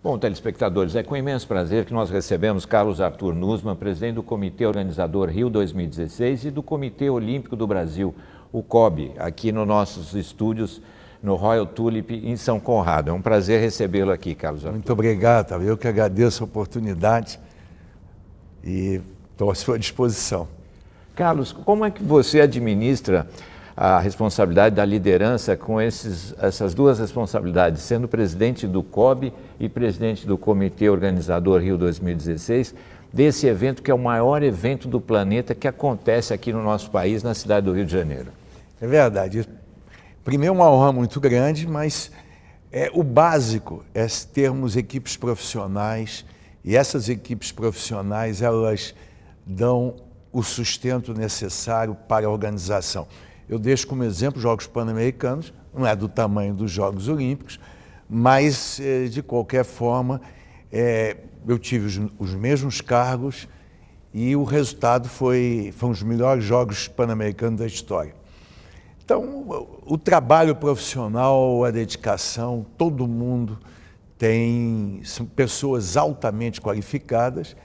Bom, telespectadores, é com imenso prazer que nós recebemos Carlos Arthur Nussmann, presidente do Comitê Organizador Rio 2016 e do Comitê Olímpico do Brasil, o COB, aqui nos nossos estúdios no Royal Tulip, em São Conrado. É um prazer recebê-lo aqui, Carlos Arthur. Muito obrigado, eu que agradeço a oportunidade e estou à sua disposição. Carlos, como é que você administra a responsabilidade da liderança com essas duas responsabilidades, sendo presidente do COB e presidente do Comitê Organizador Rio 2016, desse evento que é o maior evento do planeta que acontece aqui no nosso país, na cidade do Rio de Janeiro? É verdade. Primeiro, uma honra muito grande, mas o básico é termos equipes profissionais, e essas equipes profissionais, elas dão o sustento necessário para a organização. Eu deixo como exemplo os Jogos Pan-Americanos, não é do tamanho dos Jogos Olímpicos, mas, de qualquer forma, eu tive os mesmos cargos e o resultado foram os melhores Jogos Pan-Americanos da história. Então, o trabalho profissional, a dedicação, todo mundo são pessoas altamente qualificadas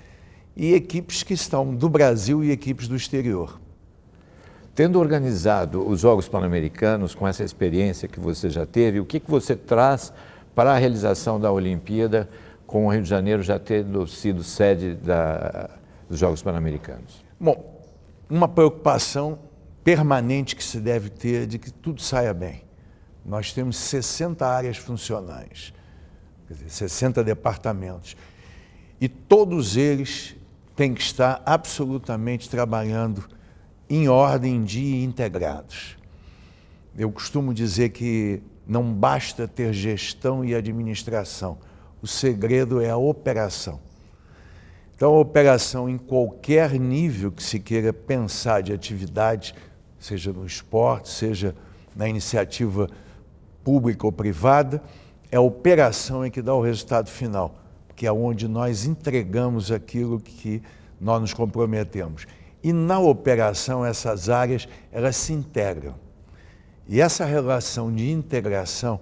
e equipes que estão do Brasil e equipes do exterior. Tendo organizado os Jogos Pan-Americanos, com essa experiência que você já teve, o que você traz para a realização da Olimpíada, com o Rio de Janeiro já tendo sido sede dos Jogos Pan-Americanos? Bom, uma preocupação permanente que se deve ter de que tudo saia bem. Nós temos 60 áreas funcionais, quer dizer, 60 departamentos, e todos eles têm que estar absolutamente trabalhando em ordem, dia, integrados. Eu costumo dizer que não basta ter gestão e administração, o segredo é a operação. Então, a operação em qualquer nível que se queira pensar de atividade, seja no esporte, seja na iniciativa pública ou privada, a operação é que dá o resultado final, que é onde nós entregamos aquilo que nós nos comprometemos. E na operação, essas áreas, elas se integram. E essa relação de integração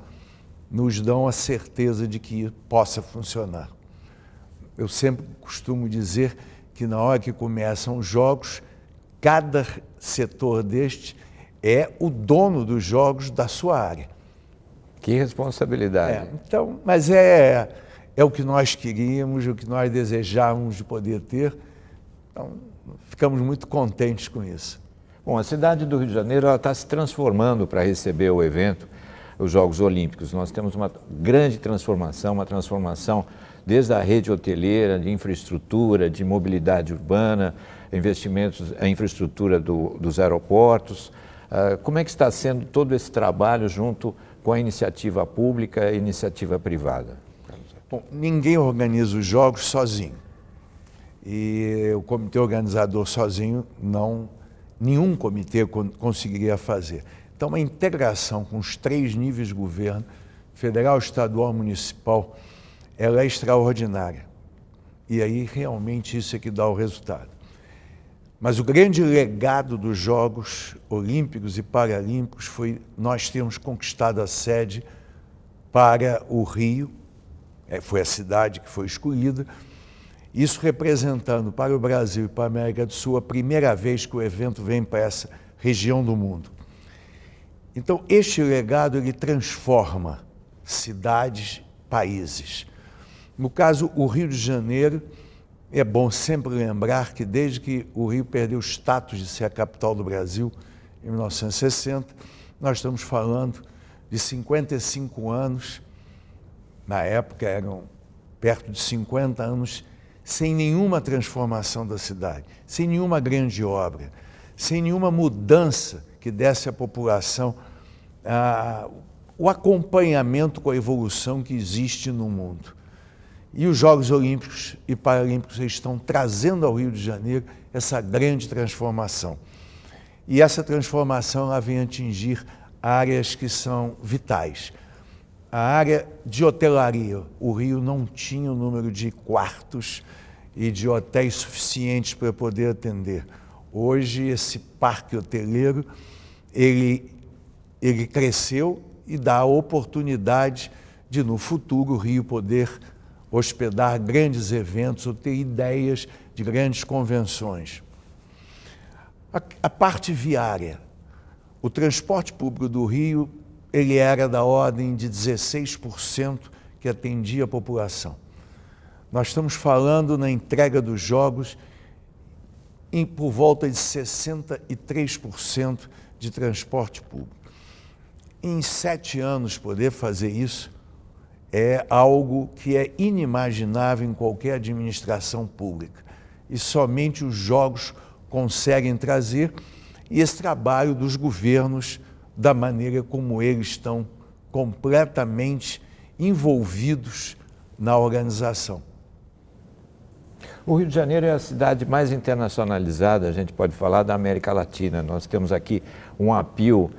nos dão a certeza de que possa funcionar. Eu sempre costumo dizer que na hora que começam os jogos, cada setor deste é o dono dos jogos da sua área. Que responsabilidade. Então, mas é o que nós queríamos, o que nós desejávamos de poder ter. Então, ficamos muito contentes com isso. Bom, a cidade do Rio de Janeiro está se transformando para receber o evento, os Jogos Olímpicos. Nós temos uma grande transformação, uma transformação desde a rede hoteleira, de infraestrutura, de mobilidade urbana, investimentos em infraestrutura dos aeroportos. Como é que está sendo todo esse trabalho junto com a iniciativa pública e a iniciativa privada? Bom, ninguém organiza os jogos sozinho. E o comitê organizador sozinho, nenhum comitê conseguiria fazer. Então, a integração com os 3 níveis de governo, federal, estadual e municipal, ela é extraordinária. E aí, realmente, isso é que dá o resultado. Mas o grande legado dos Jogos Olímpicos e Paralímpicos foi nós termos conquistado a sede para o Rio, foi a cidade que foi escolhida, isso representando para o Brasil e para a América do Sul a primeira vez que o evento vem para essa região do mundo. Então, este legado, ele transforma cidades, países. No caso, o Rio de Janeiro, é bom sempre lembrar que desde que o Rio perdeu o status de ser a capital do Brasil, em 1960, nós estamos falando de 55 anos, na época eram perto de 50 anos, sem nenhuma transformação da cidade, sem nenhuma grande obra, sem nenhuma mudança que desse à população o acompanhamento com a evolução que existe no mundo. E os Jogos Olímpicos e Paralímpicos estão trazendo ao Rio de Janeiro essa grande transformação. E essa transformação ela vem atingir áreas que são vitais. A área de hotelaria, o Rio não tinha o número de quartos e de hotéis suficientes para poder atender. Hoje, esse parque hoteleiro, ele cresceu e dá a oportunidade de, no futuro, o Rio poder hospedar grandes eventos ou ter ideias de grandes convenções. A parte viária, o transporte público do Rio, ele era da ordem de 16% que atendia a população. Nós estamos falando na entrega dos jogos por volta de 63% de transporte público. Em 7 anos poder fazer isso é algo que é inimaginável em qualquer administração pública. E somente os jogos conseguem trazer, e esse trabalho dos governos, da maneira como eles estão completamente envolvidos na organização. O Rio de Janeiro é a cidade mais internacionalizada, a gente pode falar, da América Latina. Nós temos aqui um appeal,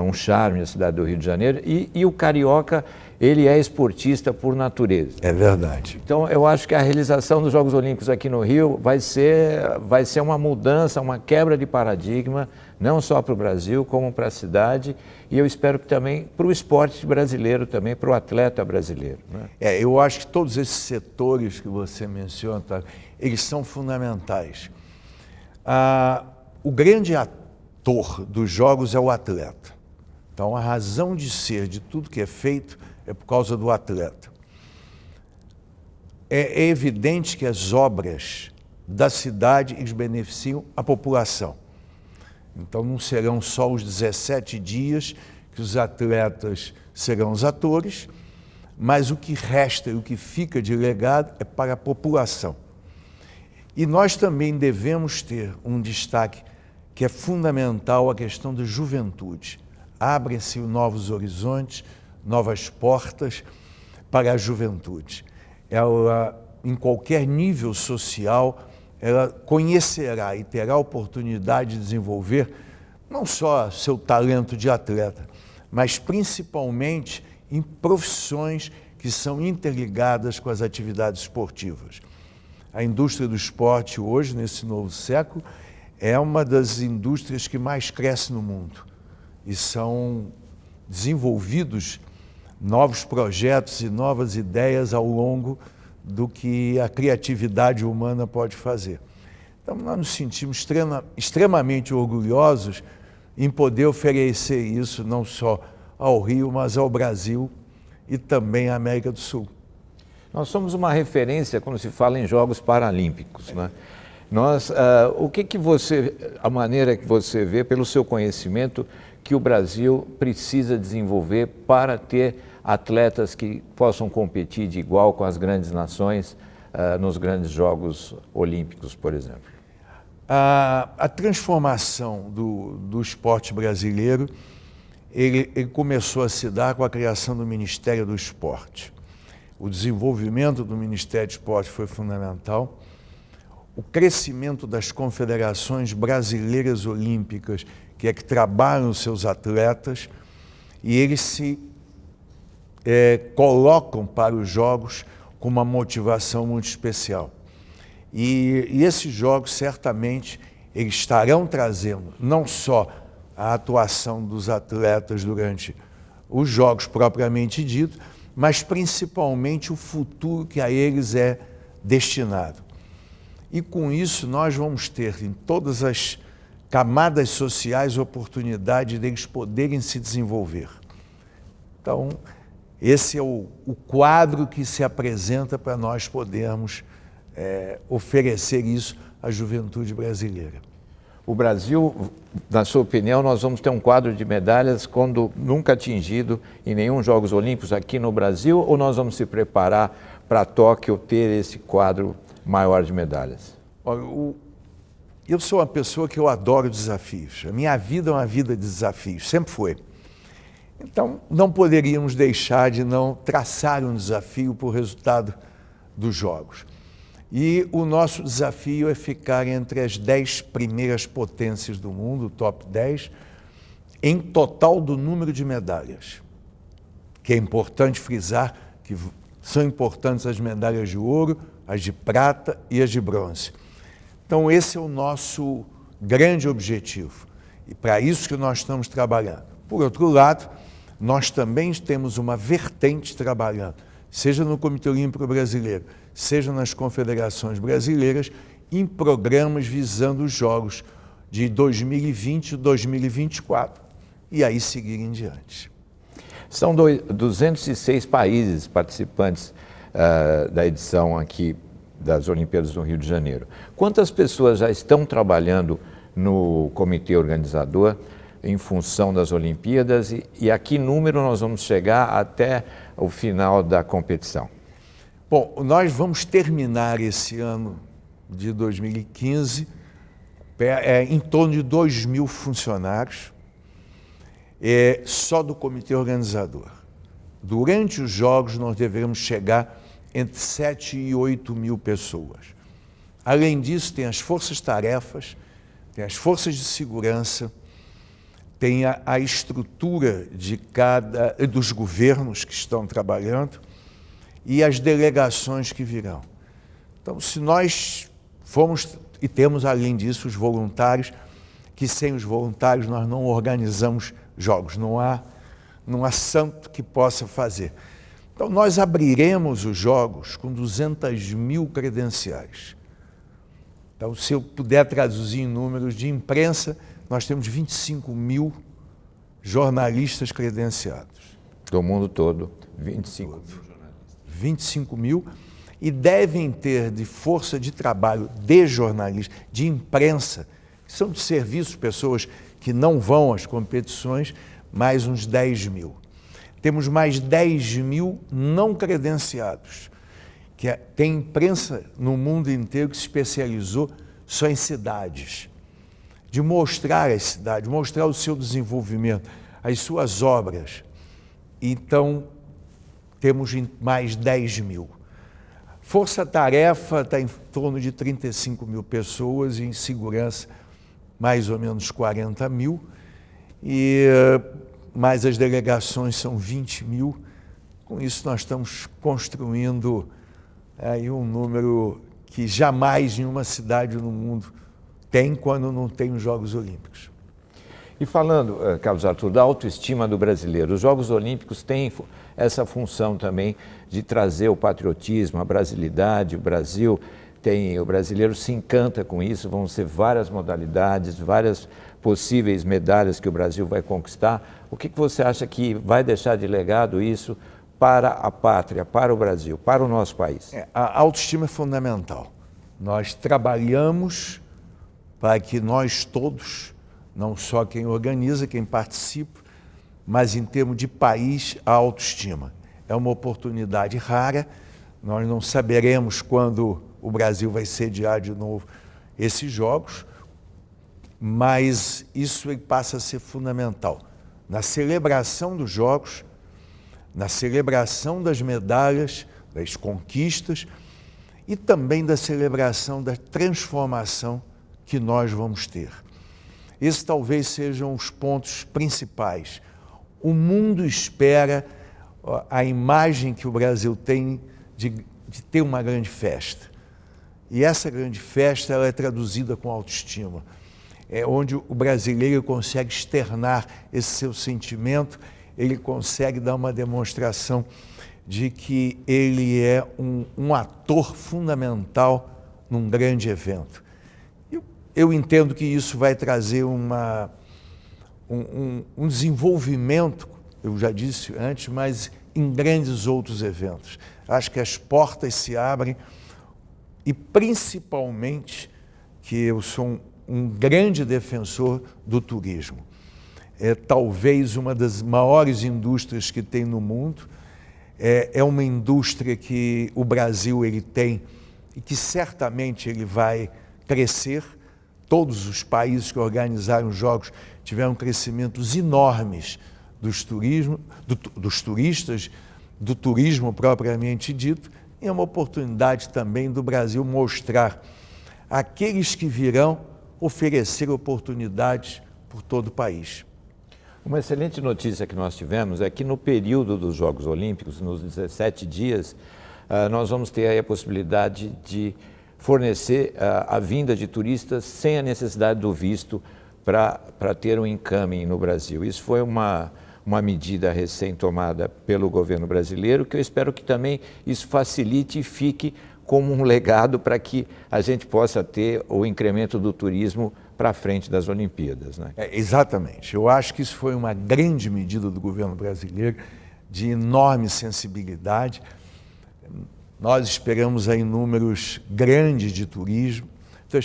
um charme da cidade do Rio de Janeiro, e o carioca, ele é esportista por natureza. É verdade. Então, eu acho que a realização dos Jogos Olímpicos aqui no Rio vai ser uma mudança, uma quebra de paradigma, não só para o Brasil, como para a cidade, e eu espero que também para o esporte brasileiro, também para o atleta brasileiro, né? Eu acho que todos esses setores que você menciona, tá, eles são fundamentais. O grande ator dos Jogos é o atleta. Então, a razão de ser de tudo que é feito é por causa do atleta. É evidente que as obras da cidade eles beneficiam a população. Então, não serão só os 17 dias que os atletas serão os atores, mas o que resta e o que fica de legado é para a população. E nós também devemos ter um destaque que é fundamental, a questão da juventude. Abrem-se novos horizontes, novas portas para a juventude. Ela, em qualquer nível social, ela conhecerá e terá a oportunidade de desenvolver não só seu talento de atleta, mas principalmente em profissões que são interligadas com as atividades esportivas. A indústria do esporte hoje, nesse novo século, é uma das indústrias que mais cresce no mundo. E são desenvolvidos novos projetos e novas ideias ao longo do que a criatividade humana pode fazer. Então, nós nos sentimos extremamente orgulhosos em poder oferecer isso não só ao Rio, mas ao Brasil e também à América do Sul. Nós somos uma referência quando se fala em Jogos Paralímpicos, né? A maneira que você vê, pelo seu conhecimento, que o Brasil precisa desenvolver para ter atletas que possam competir de igual com as grandes nações nos grandes Jogos Olímpicos, por exemplo? A transformação do esporte brasileiro, ele começou a se dar com a criação do Ministério do Esporte. O desenvolvimento do Ministério do Esporte foi fundamental. O crescimento das confederações brasileiras olímpicas, que trabalham os seus atletas, e eles se colocam para os Jogos com uma motivação muito especial. E esses Jogos, certamente, eles estarão trazendo não só a atuação dos atletas durante os Jogos propriamente dito, mas principalmente o futuro que a eles é destinado. E com isso nós vamos ter em todas as camadas sociais a oportunidade deles poderem se desenvolver. Então, esse é o quadro que se apresenta para nós podermos oferecer isso à juventude brasileira. O Brasil, na sua opinião, nós vamos ter um quadro de medalhas quando nunca atingido em nenhum Jogos Olímpicos aqui no Brasil, ou nós vamos se preparar para Tóquio ter esse quadro maior de medalhas? Olha, eu sou uma pessoa que eu adoro desafios. A minha vida é uma vida de desafios, sempre foi. Então, não poderíamos deixar de não traçar um desafio para o resultado dos Jogos. E o nosso desafio é ficar entre as 10 primeiras potências do mundo, o top 10, em total do número de medalhas. Que é importante frisar que são importantes as medalhas de ouro, as de prata e as de bronze. Então, esse é o nosso grande objetivo. E para isso que nós estamos trabalhando. Por outro lado, nós também temos uma vertente trabalhando seja no Comitê Olímpico Brasileiro, seja nas confederações brasileiras, em programas visando os Jogos de 2020 e 2024, e aí seguir em diante. São 206 países participantes da edição aqui das Olimpíadas no Rio de Janeiro. Quantas pessoas já estão trabalhando no comitê organizador em função das Olimpíadas e a que número nós vamos chegar até o final da competição? Bom, nós vamos terminar esse ano de 2015 em torno de 2.000 funcionários, só do comitê organizador. Durante os Jogos nós devemos chegar entre 7 e 8 mil pessoas. Além disso, tem as forças-tarefas, tem as forças de segurança, tem a estrutura dos governos que estão trabalhando e as delegações que virão. Então, se nós formos, e temos além disso os voluntários, que sem os voluntários nós não organizamos Jogos, não há santo que possa fazer. Então, nós abriremos os Jogos com 200.000 credenciais. Então, se eu puder traduzir em números de imprensa, nós temos 25.000 jornalistas credenciados. Do mundo todo, 25 mil. 25.000, e devem ter de força de trabalho de jornalistas, de imprensa, que são de serviços, pessoas que não vão às competições, mais uns 10.000. Temos mais 10.000 não credenciados, que tem imprensa no mundo inteiro que se especializou só em cidades, de mostrar as cidades, mostrar o seu desenvolvimento, as suas obras. Então, temos mais 10.000. Força-tarefa está em torno de 35.000 pessoas, e em segurança mais ou menos 40.000, e mais as delegações são 20.000. Com isso nós estamos construindo aí um número que jamais nenhuma cidade no mundo tem quando não tem os Jogos Olímpicos. E falando, Carlos Arthur, da autoestima do brasileiro, os Jogos Olímpicos têm essa função também de trazer o patriotismo, a brasilidade. O brasileiro se encanta com isso, vão ser várias modalidades, várias possíveis medalhas que o Brasil vai conquistar. O que você acha que vai deixar de legado isso para a pátria, para o Brasil, para o nosso país? A autoestima é fundamental. Nós trabalhamos para que nós todos, não só quem organiza, quem participa, mas em termos de país, a autoestima. É uma oportunidade rara, nós não saberemos quando o Brasil vai sediar de novo esses Jogos, mas isso passa a ser fundamental. Na celebração dos Jogos, na celebração das medalhas, das conquistas e também da celebração da transformação que nós vamos ter. Esses talvez sejam os pontos principais. O mundo espera a imagem que o Brasil tem de ter uma grande festa. E essa grande festa ela é traduzida com autoestima. É onde o brasileiro consegue externar esse seu sentimento, ele consegue dar uma demonstração de que ele é um ator fundamental num grande evento. Eu entendo que isso vai trazer um desenvolvimento, eu já disse antes, mas em grandes outros eventos. Acho que as portas se abrem e, principalmente, que eu sou um grande defensor do turismo. É talvez uma das maiores indústrias que tem no mundo. É uma indústria que o Brasil ele tem e que certamente ele vai crescer. Todos os países que organizaram os Jogos tiveram crescimentos enormes dos turistas, do turismo propriamente dito, e é uma oportunidade também do Brasil mostrar àqueles que virão oferecer oportunidades por todo o país. Uma excelente notícia que nós tivemos é que no período dos Jogos Olímpicos, nos 17 dias, nós vamos ter aí a possibilidade de fornecer a vinda de turistas sem a necessidade do visto para ter um encaminho no Brasil. Isso foi uma uma medida recém-tomada pelo governo brasileiro, que eu espero que também isso facilite e fique como um legado para que a gente possa ter o incremento do turismo para frente das Olimpíadas, né? Exatamente. Eu acho que isso foi uma grande medida do governo brasileiro, de enorme sensibilidade. Nós esperamos aí números grandes de turismo. Então,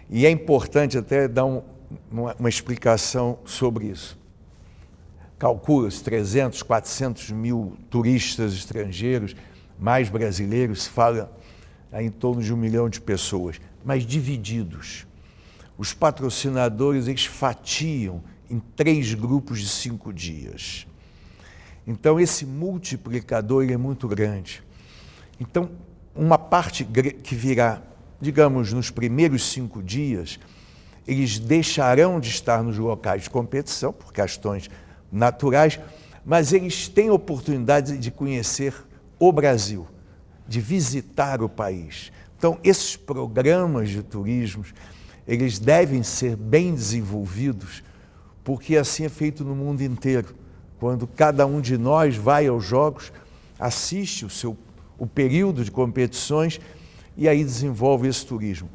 e é importante até dar uma explicação sobre isso. Calcula-se 300, 400 mil turistas estrangeiros, mais brasileiros, se fala em torno de 1 milhão de pessoas, mas divididos. Os patrocinadores, eles fatiam em 3 grupos de 5 dias. Então, esse multiplicador ele é muito grande. Então, uma parte que virá, digamos, nos primeiros 5 dias, eles deixarão de estar nos locais de competição, por questões naturais, mas eles têm oportunidade de conhecer o Brasil, de visitar o país. Então, esses programas de turismo, eles devem ser bem desenvolvidos, porque assim é feito no mundo inteiro. Quando cada um de nós vai aos Jogos, assiste o período de competições e aí desenvolve esse turismo.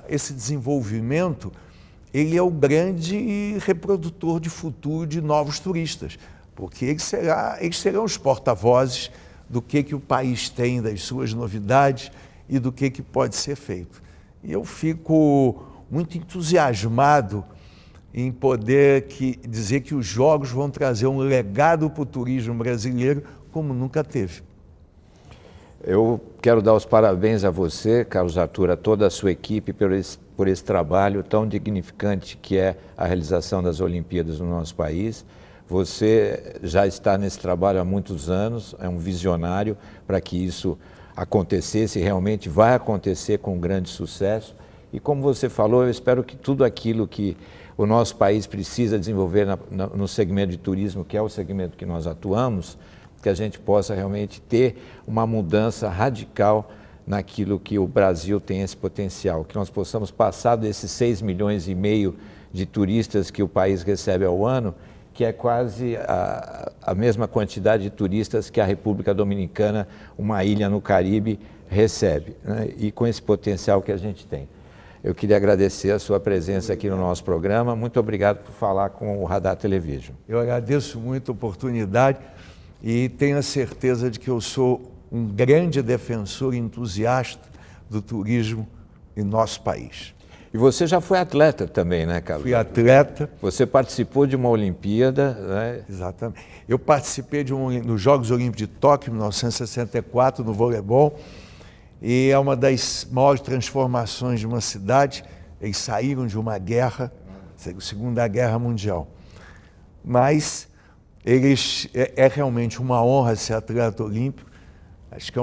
Esse desenvolvimento, ele é o grande reprodutor de futuro de novos turistas, porque eles serão os porta-vozes do que o país tem, das suas novidades e do que pode ser feito. E eu fico muito entusiasmado em poder dizer que os Jogos vão trazer um legado para o turismo brasileiro como nunca teve. Eu quero dar os parabéns a você, Carlos Arthur, a toda a sua equipe por esse trabalho tão dignificante que é a realização das Olimpíadas no nosso país. Você já está nesse trabalho há muitos anos, é um visionário para que isso acontecesse, realmente vai acontecer com grande sucesso. E como você falou, eu espero que tudo aquilo que o nosso país precisa desenvolver no segmento de turismo, que é o segmento que nós atuamos, que a gente possa realmente ter uma mudança radical naquilo que o Brasil tem esse potencial, que nós possamos passar desses 6,5 milhões de turistas que o país recebe ao ano, que é quase a mesma quantidade de turistas que a República Dominicana, uma ilha no Caribe, recebe, né? E com esse potencial que a gente tem. Eu queria agradecer a sua presença aqui no nosso programa. Muito obrigado por falar com o Radar Television. Eu agradeço muito a oportunidade e tenho a certeza de que eu sou um grande defensor e entusiasta do turismo em nosso país. E você já foi atleta também, né, Carlos? Fui atleta. Você participou de uma Olimpíada, né? Exatamente. Eu participei nos Jogos Olímpicos de Tóquio, em 1964, no voleibol. E é uma das maiores transformações de uma cidade. Eles saíram de uma guerra, Segunda Guerra Mundial. Mas é realmente uma honra ser atleta olímpico. Acho que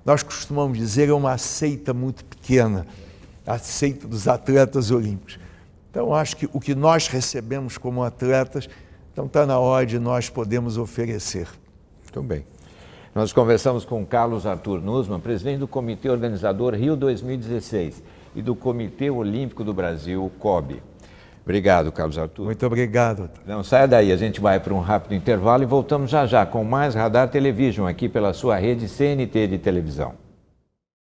nós costumamos dizer, é uma seita muito pequena, a seita dos atletas olímpicos. Então, acho que o que nós recebemos como atletas, então está na hora de nós podermos oferecer. Muito bem. Nós conversamos com Carlos Arthur Nussmann, presidente do Comitê Organizador Rio 2016 e do Comitê Olímpico do Brasil, o COB. Obrigado, Carlos Arthur. Muito obrigado. Não saia daí, a gente vai para um rápido intervalo e voltamos já com mais Radar Television aqui pela sua rede CNT de televisão.